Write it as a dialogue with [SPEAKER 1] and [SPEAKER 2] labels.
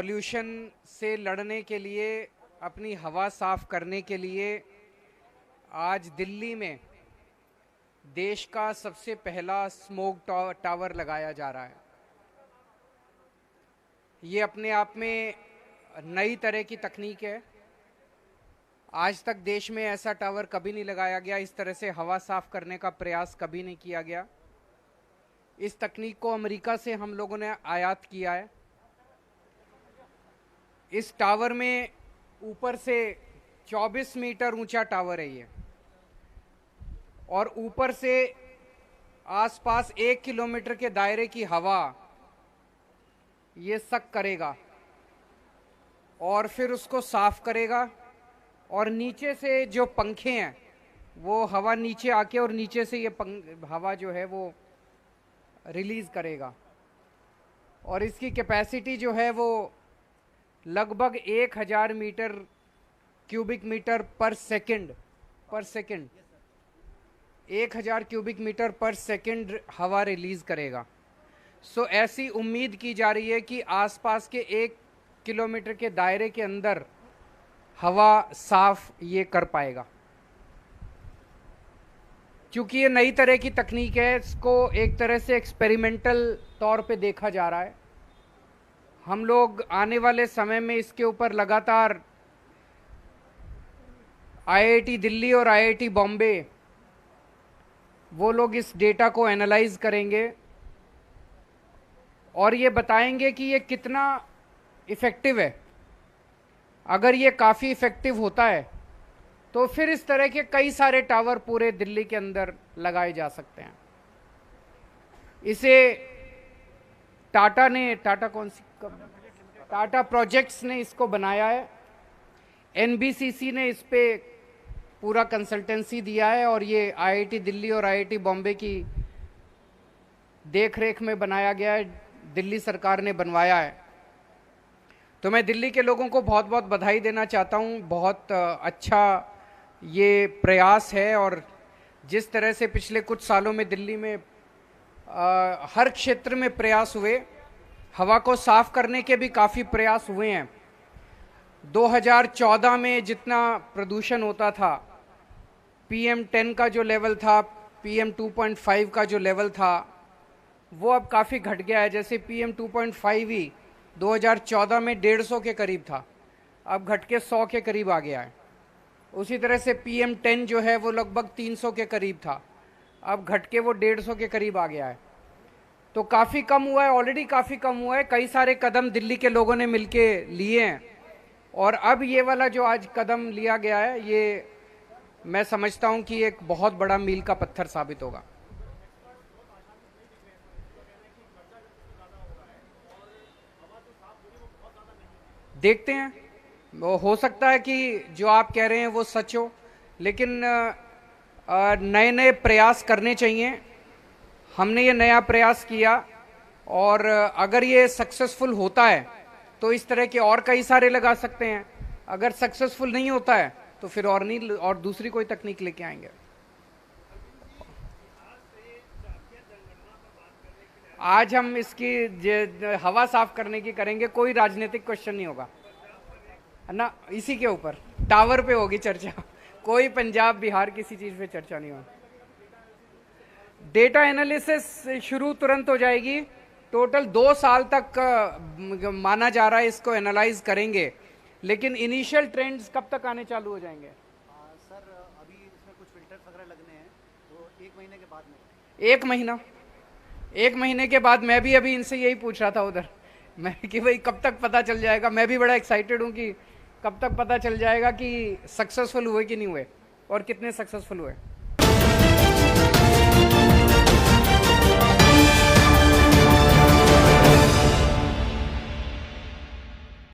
[SPEAKER 1] Pollution से लड़ने के लिए, अपनी हवा साफ करने के लिए आज दिल्ली में देश का सबसे पहला स्मोक टावर लगाया जा रहा है। ये अपने आप में नई तरह की तकनीक है। आज तक देश में ऐसा टावर कभी नहीं लगाया गया, इस तरह से हवा साफ करने का प्रयास कभी नहीं किया गया। इस तकनीक को अमेरिका से हम लोगों ने आयात किया है। इस टावर में ऊपर से 24 मीटर ऊंचा टावर है ये, और ऊपर से आसपास 1 किलोमीटर के दायरे की हवा ये सक करेगा और फिर उसको साफ करेगा, और नीचे से जो पंखे हैं वो हवा नीचे आके और नीचे से ये हवा जो है वो रिलीज करेगा। और इसकी कैपेसिटी जो है वो लगभग 1000 मीटर क्यूबिक मीटर पर सेकंड 1000 क्यूबिक मीटर पर सेकंड हवा रिलीज करेगा। सो ऐसी उम्मीद की जा रही है कि आसपास के 1 किलोमीटर के दायरे के अंदर हवा साफ ये कर पाएगा। क्योंकि ये नई तरह की तकनीक है, इसको एक तरह से एक्सपेरिमेंटल तौर पे देखा जा रहा है। हम लोग आने वाले समय में इसके ऊपर लगातार आईआईटी दिल्ली और आईआईटी बॉम्बे वो लोग इस डेटा को एनालाइज करेंगे और ये बताएंगे कि ये कितना इफेक्टिव है। अगर ये काफ़ी इफेक्टिव होता है तो फिर इस तरह के कई सारे टावर पूरे दिल्ली के अंदर लगाए जा सकते हैं। इसे टाटा प्रोजेक्ट्स ने इसको बनाया है। एनबीसीसी ने इस पे पूरा कंसल्टेंसी दिया है और ये आईआईटी दिल्ली और आईआईटी बॉम्बे की देखरेख में बनाया गया है, दिल्ली सरकार ने बनवाया है। तो मैं दिल्ली के लोगों को बहुत बहुत बधाई देना चाहता हूँ। बहुत अच्छा ये प्रयास है, और जिस तरह से पिछले कुछ सालों में दिल्ली में हर क्षेत्र में प्रयास हुए, हवा को साफ करने के भी काफ़ी प्रयास हुए हैं। 2014 में जितना प्रदूषण होता था, PM10 का जो लेवल था, PM2.5 का जो लेवल था, वो अब काफ़ी घट गया है। जैसे PM2.5 ही 2014 में 150 के करीब था, अब घट के 100 के करीब आ गया है। उसी तरह से PM10 जो है वो लगभग 300 के करीब था, अब घट के वो 150 के करीब आ गया है। तो काफ़ी कम हुआ है, ऑलरेडी काफ़ी कम हुआ है। कई सारे कदम दिल्ली के लोगों ने मिलके लिए हैं, और अब ये वाला जो आज कदम लिया गया है, ये मैं समझता हूँ कि एक बहुत बड़ा मील का पत्थर साबित होगा। देखते हैं, वो हो सकता है कि जो आप कह रहे हैं वो सच हो, लेकिन नए नए प्रयास करने चाहिए। हमने ये नया प्रयास किया, और अगर ये सक्सेसफुल होता है तो इस तरह के और कई सारे लगा सकते हैं। अगर सक्सेसफुल नहीं होता है तो फिर और नहीं, और दूसरी कोई तकनीक लेके आएंगे। आज हम इसकी हवा साफ करने की करेंगे, कोई राजनीतिक क्वेश्चन नहीं होगा ना, इसी के ऊपर टावर पे होगी चर्चा। कोई पंजाब बिहार किसी चीज पे चर्चा नहीं होगी। डेटा एनालिसिस शुरू तुरंत हो जाएगी। टोटल 2 साल तक माना जा रहा है इसको एनालाइज करेंगे, लेकिन इनिशियल ट्रेंड्स कब तक आने चालू हो जाएंगे?
[SPEAKER 2] सर अभी इसमें कुछ फिल्टर्स वगैरह लगने हैं, तो 1 महीने के बाद में।
[SPEAKER 1] 1 महीने के बाद मैं भी अभी इनसे यही पूछ रहा था उधर, मैं कि भाई कब तक पता चल जाएगा। मैं भी बड़ा एक्साइटेड हूँ कि कब तक पता चल जाएगा कि सक्सेसफुल हुए कि नहीं हुए और कितने सक्सेसफुल हुए।